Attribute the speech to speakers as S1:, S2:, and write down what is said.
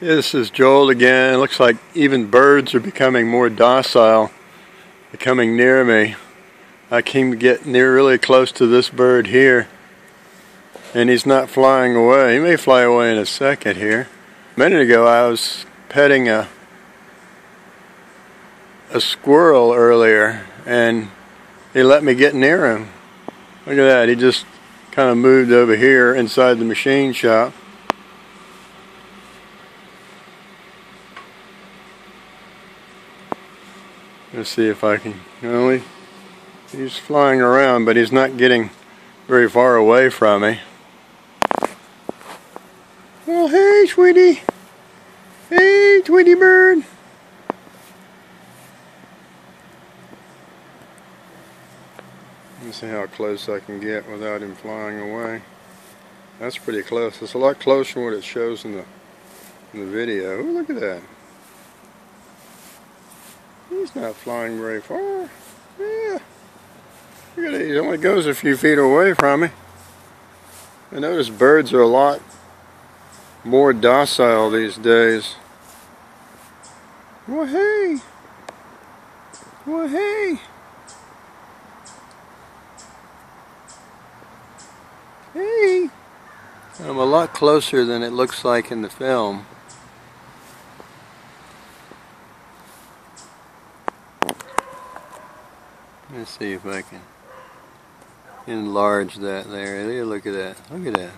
S1: This is Joel again. It looks like even birds are becoming more docile. They're coming near me. I can get really close to this bird here, and he's not flying away. He may fly away in a second here. A minute ago I was petting a squirrel earlier, and he let me get near him. Look at that. He just kind of moved over here inside the machine shop. Let's see if I can. He's flying around, but he's not getting very far away from me. Well, hey, sweetie. Hey, Tweety bird. Let's see how close I can get without him flying away. That's pretty close. It's a lot closer than what it shows in the video. Ooh, look at that. He's not flying very far. Yeah. Look at it. He only goes a few feet away from me. I notice birds are a lot more docile these days. Well, hey. Well, hey. Hey. I'm a lot closer than it looks like in the film. Let's see if I can enlarge that there. Look at that. Look at that.